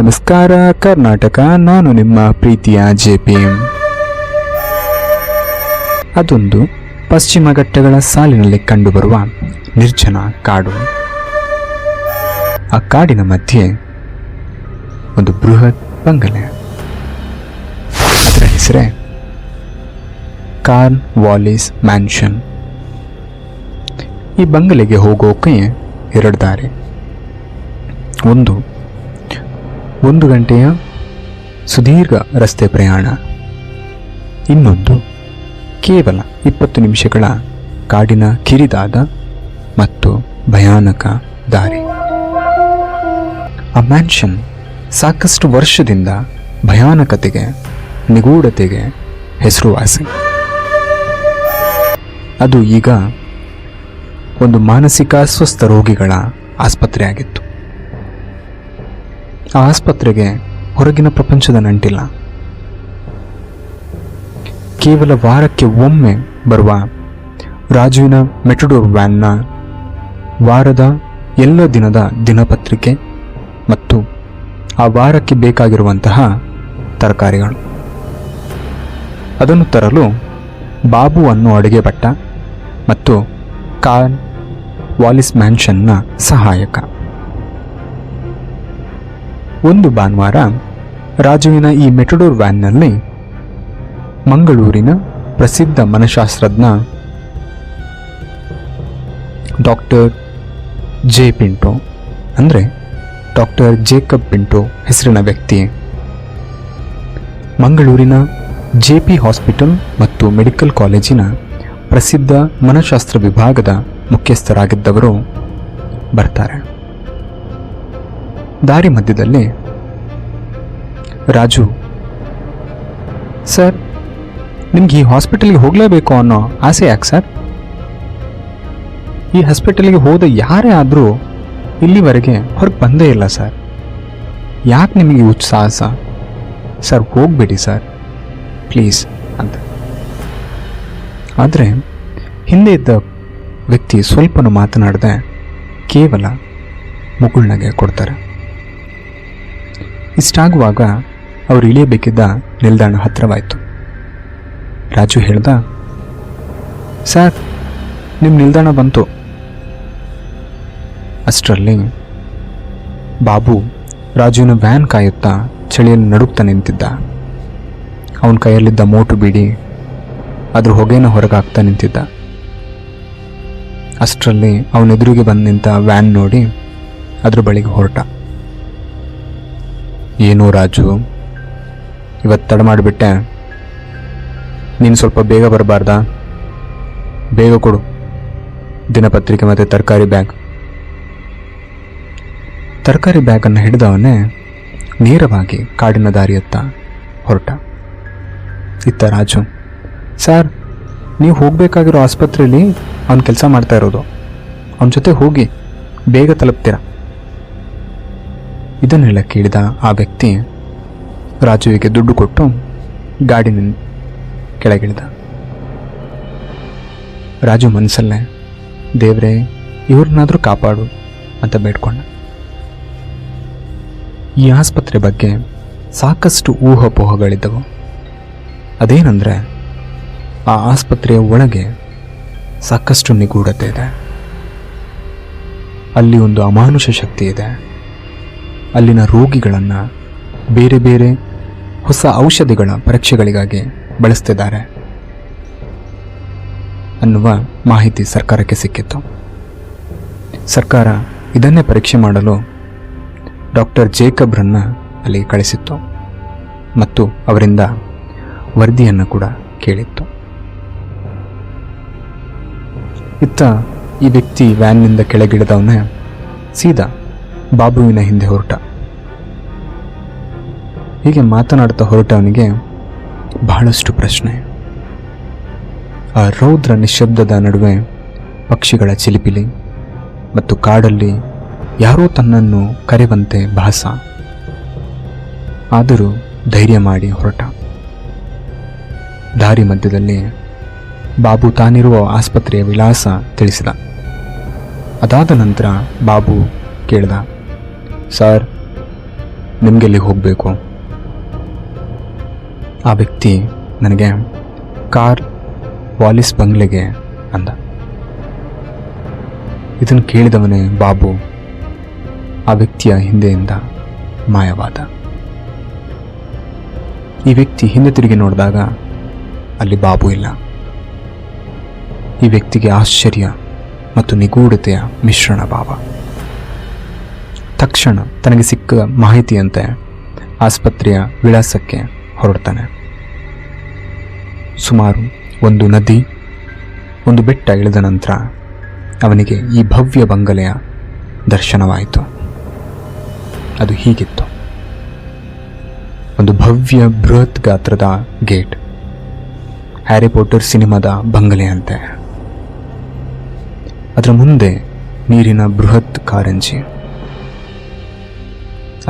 ನಮಸ್ಕಾರ ಕರ್ನಾಟಕ, ನಾನು ನಿಮ್ಮ ಪ್ರೀತಿಯ ಜೆಪಿ. ಅದೊಂದು ಪಶ್ಚಿಮ ಘಟ್ಟಗಳ ಸಾಲಿನಲ್ಲಿ ಕಂಡುಬರುವ ನಿರ್ಜನ ಕಾಡು. ಆ ಕಾಡಿನ ಮಧ್ಯೆ ಒಂದು ಬೃಹತ್ ಬಂಗಲೆ. ಅದರ ಹೆಸರೇ ಕಾರ್ನ್ ವಾಲಿಸ್ ಮ್ಯಾನ್ಷನ್. ಈ ಬಂಗಲೆಗೆ ಹೋಗೋಕೆ ಎರಡು ದಾರಿ. ಒಂದು ಗಂಟೆಯ ಸುದೀರ್ಘ ರಸ್ತೆ ಪ್ರಯಾಣ, ಇನ್ನೊಂದು ಕೇವಲ 20 ನಿಮಿಷಗಳ ಕಾಡಿನ ಕಿರಿದಾದ ಮತ್ತು ಭಯಾನಕ ದಾರಿ. ಆ ಮ್ಯಾನ್ಷನ್ ಸಾಕಷ್ಟು ವರ್ಷದಿಂದ ಭಯಾನಕತೆಗೆ, ನಿಗೂಢತೆಗೆ ಹೆಸರುವಾಸಿ. ಅದು ಈಗ ಒಂದು ಮಾನಸಿಕ ಅಸ್ವಸ್ಥ ರೋಗಿಗಳ ಆಸ್ಪತ್ರೆಯಾಗಿತ್ತು. ಆ ಆಸ್ಪತ್ರೆಗೆ ಹೊರಗಿನ ಪ್ರಪಂಚದ ನಂಟಿಲ್ಲ. ಕೇವಲ ವಾರಕ್ಕೆ ಒಮ್ಮೆ ಬರುವ ರಾಜುವಿನ ಮೆಟಡೋರ್ ವ್ಯಾನ್ನ ವಾರದ ಎಲ್ಲ ದಿನದ ದಿನಪತ್ರಿಕೆ ಮತ್ತು ಆ ವಾರಕ್ಕೆ ಬೇಕಾಗಿರುವಂತಹ ತರಕಾರಿಗಳು. ಅದನ್ನು ತರಲು ಬಾಬು ಅನ್ನೋ ಅಡುಗೆ ಭಟ್ಟ ಮತ್ತು ಕಾರ್ನ್ ವಾಲಿಸ್ ಮ್ಯಾನ್ಷನ್ನ ಸಹಾಯಕ. ಒಂದು ಭಾನುವಾರ ರಾಜುವಿನ ಈ ಮೆಟಡೋರ್ ವ್ಯಾನ್ನಲ್ಲಿ ಮಂಗಳೂರಿನ ಪ್ರಸಿದ್ಧ ಮನಃಶಾಸ್ತ್ರಜ್ಞ ಡಾಕ್ಟರ್ ಜೆ ಪಿಂಟೋ, ಅಂದರೆ ಡಾಕ್ಟರ್ ಜೇಕಬ್ ಪಿಂಟೋ ಹೆಸರಿನ ವ್ಯಕ್ತಿ, ಮಂಗಳೂರಿನ ಜೆಪಿ ಹಾಸ್ಪಿಟಲ್ ಮತ್ತು ಮೆಡಿಕಲ್ ಕಾಲೇಜಿನ ಪ್ರಸಿದ್ಧ ಮನಃಶಾಸ್ತ್ರ ವಿಭಾಗದ ಮುಖ್ಯಸ್ಥರಾಗಿದ್ದವರು ಬರ್ತಾರೆ. ದಾರಿ ಮಧ್ಯದಲ್ಲಿ ರಾಜು, ಸರ್, ನಿಮ್ಗೆ ಈ ಹಾಸ್ಪಿಟಲ್ಗೆ ಹೋಗಲೇಬೇಕು ಅನ್ನೋ ಆಸೆ ಯಾಕೆ ಸರ್? ಈ ಹಾಸ್ಪಿಟಲ್ಗೆ ಹೋದ ಯಾರೇ ಆದರೂ ಇಲ್ಲಿವರೆಗೆ ಹೊರಗೆ ಬಂದೇ ಇಲ್ಲ ಸರ್. ಯಾಕೆ ನಿಮಗೆ ಉತ್ಸಾಹ ಸರ್? ಹೋಗ್ಬೇಡಿ ಸರ್ ಪ್ಲೀಸ್ ಅಂತ. ಆದರೆ ಹಿಂದೆ ಇದ್ದ ವ್ಯಕ್ತಿ ಸ್ವಲ್ಪನೂ ಮಾತನಾಡದೆ ಕೇವಲ ಮುಗುಳ್ನಗೆ ಕೊಡ್ತಾರೆ. ಇಷ್ಟಾಗುವಾಗ ಅವರು ಇಳಿಯಬೇಕಿದ್ದ ನಿಲ್ದಾಣ ಹತ್ತಿರವಾಯಿತು. ರಾಜು ಹೇಳ್ದ, ಸರ್, ನಿಮ್ಮ ನಿಲ್ದಾಣ ಬಂತು. ಅಷ್ಟರಲ್ಲಿ ಬಾಬು ರಾಜುವಿನ ವ್ಯಾನ್ ಕಾಯುತ್ತಾ ಚಳಿಯಲ್ಲಿ ನಡುಕ್ತಾ ನಿಂತಿದ್ದ. ಅವನ ಕೈಯಲ್ಲಿದ್ದ ಮೋಟು ಬೀಡಿ ಅದ್ರ ಹೊಗೆನ ಹೊರಗಾಗ್ತಾ ನಿಂತಿದ್ದ. ಅಷ್ಟರಲ್ಲಿ ಅವನೆದುರಿಗೆ ಬಂದು ನಿಂತ ವ್ಯಾನ್ ನೋಡಿ ಅದ್ರ ಬಳಿಗೆ ಹೊರಟ. ಏನೋ ರಾಜು, ಇವತ್ತು ತಡ ಮಾಡಿಬಿಟ್ಟೆ. ನೀನು ಸ್ವಲ್ಪ ಬೇಗ ಬರಬಾರ್ದಾ? ಬೇಗ ಕೊಡು ದಿನಪತ್ರಿಕೆ ಮತ್ತು ತರಕಾರಿ ಬ್ಯಾಗ್. ತರಕಾರಿ ಬ್ಯಾಗನ್ನು ಹಿಡಿದವನೇ ನೇರವಾಗಿ ಕಾಡಿನ ದಾರಿಯತ್ತ ಹೊರಟ. ಇತ್ತ ರಾಜು, ಸರ್, ನೀವು ಹೋಗಬೇಕಾಗಿರೋ ಆಸ್ಪತ್ರೆಯಲ್ಲಿ ಅವನು ಕೆಲಸ ಮಾಡ್ತಾ ಇರೋದು. ಅವನ ಜೊತೆ ಹೋಗಿ ಬೇಗ ತಲುಪ್ತೀರ. ಇದನ್ನೆಲ್ಲ ಕೇಳಿದ ಆ ವ್ಯಕ್ತಿ ರಾಜುವಿಗೆ ದುಡ್ಡು ಕೊಟ್ಟು ಗಾಡಿನಿಂದ ಕೆಳಗಿಳಿದ. ರಾಜು ಮನಸ್ಸಲ್ಲೇ, ದೇವ್ರೇ, ಇವ್ರನ್ನಾದರೂ ಕಾಪಾಡು ಅಂತ ಬೇಡ್ಕೊಂಡ. ಈ ಆಸ್ಪತ್ರೆ ಬಗ್ಗೆ ಸಾಕಷ್ಟು ಊಹಾಪೋಹಗಳಿದ್ದವು. ಅದೇನೆಂದರೆ, ಆ ಆಸ್ಪತ್ರೆಯ ಒಳಗೆ ಸಾಕಷ್ಟು ನಿಗೂಢತೆ ಇದೆ. ಅಲ್ಲಿ ಒಂದು ಅಮಾನುಷ ಶಕ್ತಿ ಇದೆ. ಅಲ್ಲಿನ ರೋಗಿಗಳನ್ನು ಬೇರೆ ಬೇರೆ ಹೊಸ ಔಷಧಿಗಳ ಪರೀಕ್ಷೆಗಳಿಗಾಗಿ ಬಳಸ್ತಿದ್ದಾರೆ ಅನ್ನುವ ಮಾಹಿತಿ ಸರ್ಕಾರಕ್ಕೆ ಸಿಕ್ಕಿತ್ತು. ಸರ್ಕಾರ ಇದನ್ನೇ ಪರೀಕ್ಷೆ ಮಾಡಲು ಡಾಕ್ಟರ್ ಜೇಕಬ್ರನ್ನ ಅಲ್ಲಿ ಕಳಿಸಿತ್ತು ಮತ್ತು ಅವರಿಂದ ವರದಿಯನ್ನು ಕೂಡ ಕೇಳಿತ್ತು. ಇತ್ತ ಈ ವ್ಯಕ್ತಿ ವ್ಯಾನ್ನಿಂದ ಕೆಳಗಿಳಿದವನೇ ಸೀದಾ ಬಾಬುವಿನ ಹಿಂದೆ ಹೊರಟ. ಹೀಗೆ ಮಾತನಾಡ್ತಾ ಹೊರಟವನಿಗೆ ಬಹಳಷ್ಟು ಪ್ರಶ್ನೆ. ಆ ರೌದ್ರ ನಿಶ್ಶಬ್ದದ ನಡುವೆ ಪಕ್ಷಿಗಳ ಚಿಲಿಪಿಲಿ ಮತ್ತು ಕಾಡಲ್ಲಿ ಯಾರೋ ತನ್ನನ್ನು ಕರೆಯುವಂತೆ ಭಾಸ. ಆದರೂ ಧೈರ್ಯ ಮಾಡಿ ಹೊರಟ. ದಾರಿ ಮಧ್ಯದಲ್ಲಿ ಬಾಬು ತಾನಿರುವ ಆಸ್ಪತ್ರೆಯ ವಿಳಾಸ ತಿಳಿಸಿದ. ಅದಾದ ನಂತರ ಬಾಬು ಕೇಳಿದ, ಸರ್, ನಿಮಗೆಲ್ಲಿ ಹೋಗಬೇಕು? ಆ ವ್ಯಕ್ತಿ ನನಗೆ ಕಾರ್ ವಾಲಿಸ್ ಬಂಗ್ಲೆಗೆ ಅಂದ. ಇದನ್ನು ಕೇಳಿದವನೇ ಬಾಬು ಆ ವ್ಯಕ್ತಿಯ ಹಿಂದೆಯಿಂದ ಮಾಯವಾದ. ಈ ವ್ಯಕ್ತಿ ಹಿಂದೆ ತಿರುಗಿ ನೋಡಿದಾಗ ಅಲ್ಲಿ ಬಾಬು ಇಲ್ಲ. ಈ ವ್ಯಕ್ತಿಗೆ ಆಶ್ಚರ್ಯ ಮತ್ತು ನಿಗೂಢತೆಯ ಮಿಶ್ರಣ ಭಾವ. ತಕ್ಷಣ ತನಗೆ ಸಿಕ್ಕ ಮಾಹಿತಿಯಂತೆ ಆಸ್ಪತ್ರೆಯ ವಿಳಾಸಕ್ಕೆ ಹೊರಡ್ತಾನೆ. ಸುಮಾರು ಒಂದು ನದಿ, ಒಂದು ಬೆಟ್ಟ ಇಳಿದ ನಂತರ ಅವನಿಗೆ ಈ ಭವ್ಯ ಬಂಗಲೆಯ ದರ್ಶನವಾಯಿತು. ಅದು ಹೀಗಿತ್ತು. ಒಂದು ಭವ್ಯ ಬೃಹತ್ ಗಾತ್ರದ ಗೇಟ್, ಹ್ಯಾರಿ ಪಾಟರ್ ಸಿನಿಮಾದ ಬಂಗಲೆಯಂತೆ. ಅದರ ಮುಂದೆ ನೀರಿನ ಬೃಹತ್ ಕಾರಂಜಿ,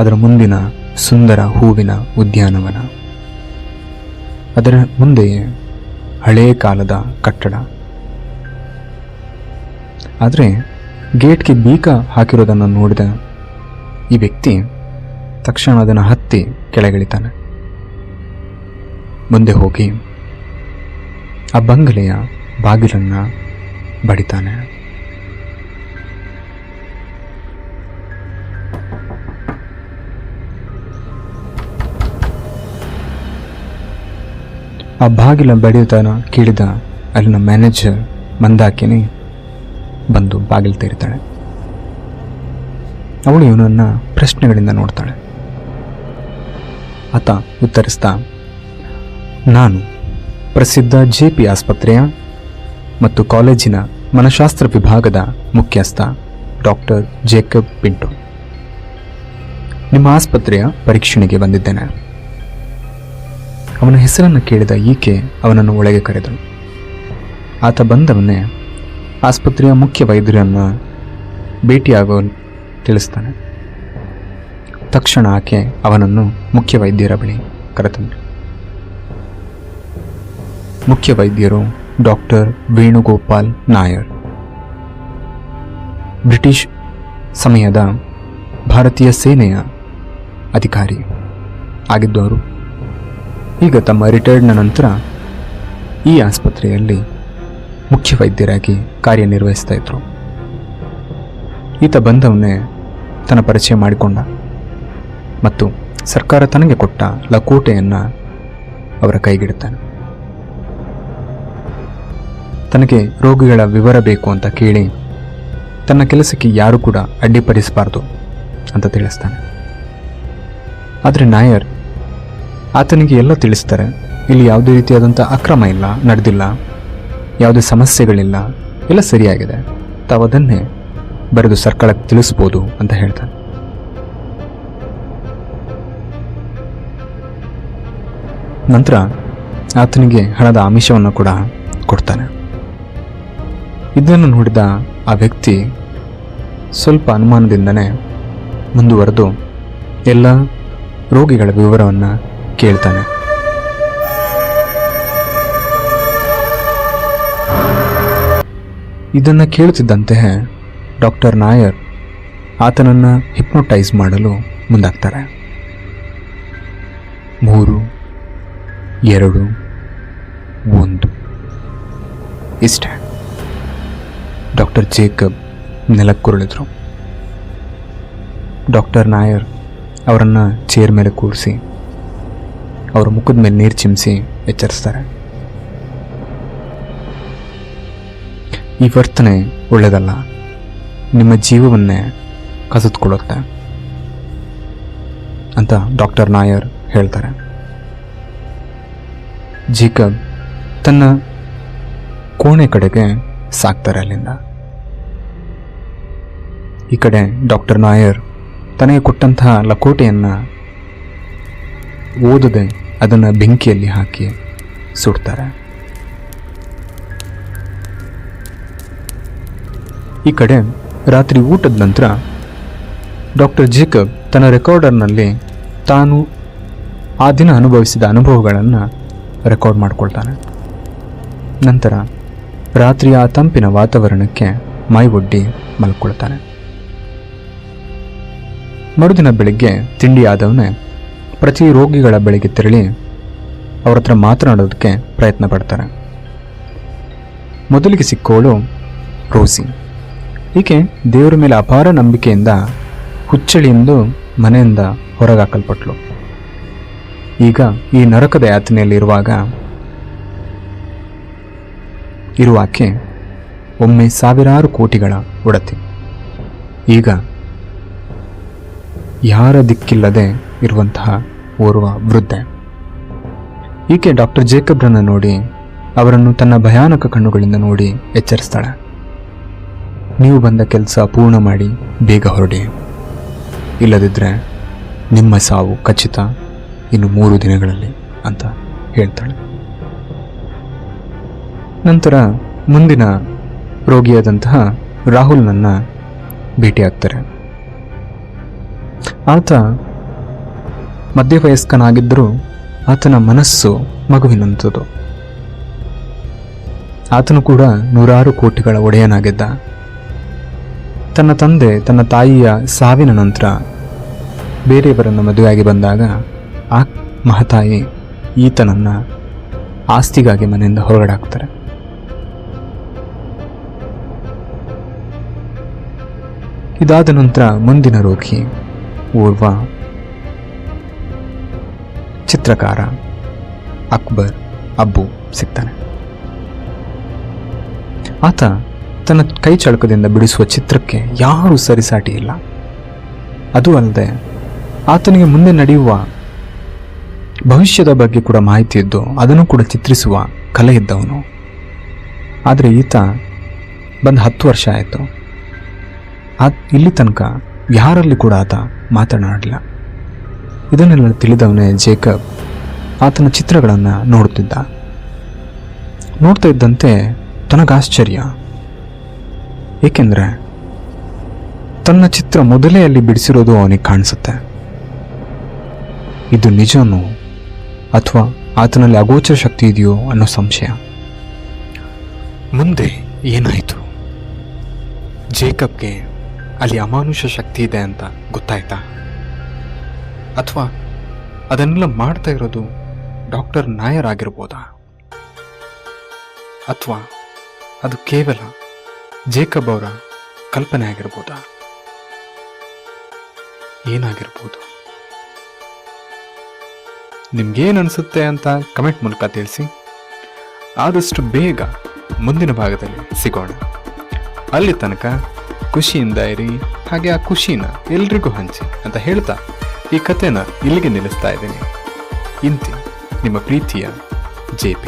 ಅದರ ಮುಂದಿನ ಸುಂದರ ಹೂವಿನ ಉದ್ಯಾನವನ, ಅದರ ಮುಂದೆಯೇ ಹಳೆಯ ಕಾಲದ ಕಟ್ಟಡ. ಆದರೆ ಗೇಟ್ಗೆ ಬೀಗ ಹಾಕಿರೋದನ್ನು ನೋಡಿದ ಈ ವ್ಯಕ್ತಿ ತಕ್ಷಣ ಅದನ್ನು ಹತ್ತಿ ಕೆಳಗಿಳಿತಾನೆ. ಮುಂದೆ ಹೋಗಿ ಆ ಬಂಗಲೆಯ ಬಾಗಿಲನ್ನು ಬಡಿತಾನೆ. ಆ ಬಾಗಿಲ ಬಡಿಯುತ್ತಾನ ಕೇಳಿದ ಅಲ್ಲಿನ ಮ್ಯಾನೇಜರ್ ಮಂದಾಕಿನಿ ಬಂದು ಬಾಗಿಲು ತೆರೀತಾಳೆ. ಅವಳು ಇವನನ್ನು ಪ್ರಶ್ನೆಗಳಿಂದ ನೋಡ್ತಾಳೆ. ಆತ ಉತ್ತರಿಸ್ತಾ, ನಾನು ಪ್ರಸಿದ್ಧ JP ಆಸ್ಪತ್ರೆಯ ಮತ್ತು ಕಾಲೇಜಿನ ಮನಃಶಾಸ್ತ್ರ ವಿಭಾಗದ ಮುಖ್ಯಸ್ಥ ಡಾಕ್ಟರ್ ಜೇಕಬ್ ಪಿಂಟೋ. ನಿಮ್ಮ ಆಸ್ಪತ್ರೆಯ ಪರೀಕ್ಷಣೆಗೆ ಬಂದಿದ್ದೇನೆ. ಅವನ ಹೆಸರನ್ನು ಕೇಳಿದ ಈಕೆ ಅವನನ್ನು ಒಳಗೆ ಕರೆದಳು. ಆತ ಬಂದವನ್ನೇ ಆಸ್ಪತ್ರೆಯ ಮುಖ್ಯ ವೈದ್ಯರನ್ನು ಭೇಟಿಯಾಗೋ ತಿಳಿಸ್ತಾನೆ. ತಕ್ಷಣ ಆಕೆ ಅವನನ್ನು ಮುಖ್ಯ ವೈದ್ಯರ ಬಳಿ ಕರೆತಂದರು. ಮುಖ್ಯ ವೈದ್ಯರು ಡಾಕ್ಟರ್ ವೇಣುಗೋಪಾಲ್ ನಾಯರ್. ಬ್ರಿಟಿಷ್ ಸಮಯದ ಭಾರತೀಯ ಸೇನೆಯ ಅಧಿಕಾರಿ ಆಗಿದ್ದವರು. ಈಗ ತಮ್ಮ ರಿಟೈರ್ಡ್ನ ನಂತರ ಈ ಆಸ್ಪತ್ರೆಯಲ್ಲಿ ಮುಖ್ಯ ವೈದ್ಯರಾಗಿ ಕಾರ್ಯನಿರ್ವಹಿಸ್ತಾ ಇದ್ರು. ಈತ ಬಂದವನ್ನೇ ತನ್ನ ಪರಿಚಯ ಮಾಡಿಕೊಂಡ ಮತ್ತು ಸರ್ಕಾರ ತನಗೆ ಕೊಟ್ಟ ಲಕೋಟೆಯನ್ನು ಅವರ ಕೈಗಿಡುತ್ತಾನೆ. ತನಗೆ ರೋಗಿಗಳ ವಿವರ ಬೇಕು ಅಂತ ಕೇಳಿ ತನ್ನ ಕೆಲಸಕ್ಕೆ ಯಾರು ಕೂಡ ಅಡ್ಡಿಪಡಿಸಬಾರ್ದು ಅಂತ ತಿಳಿಸ್ತಾನೆ. ಆದರೆ ನಾಯರ್ ಆತನಿಗೆ ಎಲ್ಲ ತಿಳಿಸ್ತಾರೆ. ಇಲ್ಲಿ ಯಾವುದೇ ರೀತಿಯಾದಂಥ ಅಕ್ರಮ ಇಲ್ಲ, ನಡೆದಿಲ್ಲ, ಯಾವುದೇ ಸಮಸ್ಯೆಗಳಿಲ್ಲ, ಎಲ್ಲ ಸರಿಯಾಗಿದೆ, ತಾವು ಅದನ್ನೇ ಬರೆದು ಸರ್ಕಾರಕ್ಕೆ ತಿಳಿಸ್ಬೋದು ಅಂತ ಹೇಳ್ತಾನೆ. ನಂತರ ಆತನಿಗೆ ಹಣದ ಆಮಿಷವನ್ನು ಕೂಡ ಕೊಡ್ತಾನೆ. ಇದನ್ನು ನೋಡಿದ ಆ ವ್ಯಕ್ತಿ ಸ್ವಲ್ಪ ಅನುಮಾನದಿಂದನೇ ಮುಂದುವರೆದು ಎಲ್ಲ ರೋಗಿಗಳ ವಿವರವನ್ನು ಕೇಳ್ತಾನೆ. ಇದನ್ನು ಕೇಳುತ್ತಿದ್ದಂತೆ ಡಾಕ್ಟರ್ ನಾಯರ್ ಆತನನ್ನು ಹಿಪ್ನೋಟೈಸ್ ಮಾಡಲು ಮುಂದಾಗ್ತಾರೆ. 3, 2, 1 ಇಷ್ಟೇ. ಡಾಕ್ಟರ್ ಜೇಕಬ್ ನೆಲಕ್ಕುರುಳಿದ್ರು. ಡಾಕ್ಟರ್ ನಾಯರ್ ಅವರನ್ನು ಚೇರ್ ಮೇಲೆ ಕೂರಿಸಿ ಅವರ ಮುಖದ ಮೇಲೆ ನೀರು ಚಿಮ್ಮಿಸಿ ಎಚ್ಚರಿಸ್ತಾರೆ. ಈ ವರ್ತನೆ ಒಳ್ಳೆಯದಲ್ಲ, ನಿಮ್ಮ ಜೀವವನ್ನೇ ಕಸಿದುಕೊಳ್ಳುತ್ತೆ ಅಂತ ಡಾಕ್ಟರ್ ನಾಯರ್ ಹೇಳ್ತಾರೆ. ಜೇಕಬ್ ತನ್ನ ಕೋಣೆ ಕಡೆಗೆ ಸಾಕ್ತಾರೆ. ಅಲ್ಲಿಂದ ಈ ಕಡೆ ಡಾಕ್ಟರ್ ನಾಯರ್ ತನಗೆ ಕೊಟ್ಟಂತಹ ಲಕೋಟೆಯನ್ನು ಓದದೆ ಅದನ್ನು ಬೆಂಕಿಯಲ್ಲಿ ಹಾಕಿ ಸುಡ್ತಾರೆ. ಈ ಕಡೆ ರಾತ್ರಿ ಊಟದ ನಂತರ ಡಾಕ್ಟರ್ ಜೇಕಬ್ ತನ್ನ ರೆಕಾರ್ಡರ್ನಲ್ಲಿ ತಾನು ಆ ದಿನ ಅನುಭವಿಸಿದ ಅನುಭವಗಳನ್ನು ರೆಕಾರ್ಡ್ ಮಾಡಿಕೊಳ್ತಾನೆ. ನಂತರ ರಾತ್ರಿಯ ಆ ತಂಪಿನ ವಾತಾವರಣಕ್ಕೆ ಮೈ ಒಡ್ಡಿ ಮಲ್ಕೊಳ್ತಾನೆ. ಮರುದಿನ ಬೆಳಿಗ್ಗೆ ತಿಂಡಿ ಆದವನೇ ಪ್ರತಿ ರೋಗಿಗಳ ಬಳಿಗೆ ತೆರಳಿ ಅವ್ರ ಹತ್ರ ಮಾತನಾಡೋದಕ್ಕೆ ಪ್ರಯತ್ನ ಪಡ್ತಾರೆ. ಮೊದಲಿಗೆ ಸಿಕ್ಕೋಳು ರೋಸಿ. ಈಕೆ ದೇವರ ಮೇಲೆ ಅಪಾರ ನಂಬಿಕೆಯಿಂದ ಹುಚ್ಚಳಿಯಿಂದ ಮನೆಯಿಂದ ಹೊರಗಾಕಲ್ಪಟ್ಲು. ಈಗ ಈ ನರಕದ ಯಾತನೆಯಲ್ಲಿ ಇರುವಾಕೆ ಒಮ್ಮೆ ಸಾವಿರಾರು ಕೋಟಿಗಳ ಒಡತಿ. ಈಗ ಯಾರ ದಿಕ್ಕಿಲ್ಲದೆ ಇರುವಂತಹ ಓರ್ವ ವೃದ್ಧೆ. ಈಕೆ ಡಾಕ್ಟರ್ ಜೇಕಬ್ರನ್ನ ನೋಡಿ ಅವರನ್ನು ತನ್ನ ಭಯಾನಕ ಕಣ್ಣುಗಳಿಂದ ನೋಡಿ ಎಚ್ಚರಿಸ್ತಾಳೆ. ನೀವು ಬಂದ ಕೆಲಸ ಪೂರ್ಣ ಮಾಡಿ ಬೇಗ ಹೊರಡಿ, ಇಲ್ಲದಿದ್ದರೆ ನಿಮ್ಮ ಸಾವು ಖಚಿತ ಇನ್ನು 3 ದಿನಗಳಲ್ಲಿ ಅಂತ ಹೇಳ್ತಾಳೆ. ನಂತರ ಮುಂದಿನ ರೋಗಿಯಾದಂತಹ ರಾಹುಲ್ನನ್ನ ಭೇಟಿಯಾಗ್ತಾರೆ. ಆತ ಮಧ್ಯವಯಸ್ಕನಾಗಿದ್ದರೂ ಆತನ ಮನಸ್ಸು ಮಗುವಿನಂಥದ್ದು. ಆತನು ಕೂಡ 100 ಕೋಟಿಗಳ ಒಡೆಯನಾಗಿದ್ದ. ತನ್ನ ತಂದೆ ತನ್ನ ತಾಯಿಯ ಸಾವಿನ ನಂತರ ಬೇರೆಯವರನ್ನು ಮದುವೆಯಾಗಿ ಬಂದಾಗ ಆ ಮಹತಾಯಿ ಈತನನ್ನ ಆಸ್ತಿಗಾಗಿ ಮನೆಯಿಂದ ಹೊರಗಡೆ ಹಾಕ್ತಾರೆ. ಇದಾದ ನಂತರ ಮುಂದಿನ ರೋಗಿ ಓರ್ವ ಚಿತ್ರಕಾರ ಅಕ್ಬರ್ ಅಬ್ಬು ಸಿಗ್ತಾನೆ. ಆತ ತನ್ನ ಕೈ ಚಳಕದಿಂದ ಬಿಡಿಸುವ ಚಿತ್ರಕ್ಕೆ ಯಾರೂ ಸರಿಸಾಟಿ ಇಲ್ಲ. ಅದು ಅಲ್ಲದೆ ಆತನಿಗೆ ಮುಂದೆ ನಡೆಯುವ ಭವಿಷ್ಯದ ಬಗ್ಗೆ ಕೂಡ ಮಾಹಿತಿ ಇದ್ದು ಅದನ್ನು ಕೂಡ ಚಿತ್ರಿಸುವ ಕಲೆ ಇದ್ದವನು. ಆದರೆ ಈತ ಬಂದು 10 ವರ್ಷ ಆಯಿತು. ಇಲ್ಲಿ ತನಕ ಯಾರಲ್ಲಿ ಕೂಡ ಆತ ಮಾತನಾಡಲಿಲ್ಲ. ಇದನ್ನೆಲ್ಲ ತಿಳಿದವನೇ ಜೇಕಬ್ ಆತನ ಚಿತ್ರಗಳನ್ನು ನೋಡ್ತಾ ಇದ್ದಂತೆ ತನಗಾಶ್ಚರ್ಯ. ಏಕೆಂದರೆ ತನ್ನ ಚಿತ್ರ ಮೊದಲೇ ಅಲ್ಲಿ ಬಿಡಿಸಿರೋದು ಅವನಿಗೆ ಕಾಣಿಸುತ್ತೆ. ಇದು ನಿಜನೋ ಅಥವಾ ಆತನಲ್ಲಿ ಅಗೋಚರ ಶಕ್ತಿ ಇದೆಯೋ ಅನ್ನೋ ಸಂಶಯ. ಮುಂದೆ ಏನಾಯಿತು? ಜೇಕಬ್ಗೆ ಅಲ್ಲಿ ಅಮಾನುಷ ಶಕ್ತಿ ಇದೆ ಅಂತ ಗೊತ್ತಾಯ್ತಾ? ಅಥವಾ ಅದನ್ನೆಲ್ಲ ಮಾಡ್ತಾ ಇರೋದು ಡಾಕ್ಟರ್ ನಾಯರ್ ಆಗಿರ್ಬೋದಾ? ಅಥವಾ ಅದು ಕೇವಲ ಜೇಕಬ್ ಅವರ ಕಲ್ಪನೆ ಆಗಿರ್ಬೋದಾ? ಏನಾಗಿರ್ಬೋದು? ನಿಮ್ಗೇನು ಅನಿಸುತ್ತೆ ಅಂತ ಕಮೆಂಟ್ ಮೂಲಕ ತಿಳಿಸಿ. ಆದಷ್ಟು ಬೇಗ ಮುಂದಿನ ಭಾಗದಲ್ಲಿ ಸಿಗೋಣ. ಅಲ್ಲಿ ತನಕ ಖುಷಿಯಿಂದ ಇರಿ, ಹಾಗೆ ಆ ಖುಷಿನ ಎಲ್ರಿಗೂ ಹಂಚಿ ಅಂತ ಹೇಳ್ತಾ ಈ ಕಥೆನ ಇಲ್ಲಿಗೆ ನಿಲ್ಲಿಸ್ತಾ ಇದ್ದೀನಿ. ಇಂತಿ ನಿಮ್ಮ ಪ್ರೀತಿಯ JP.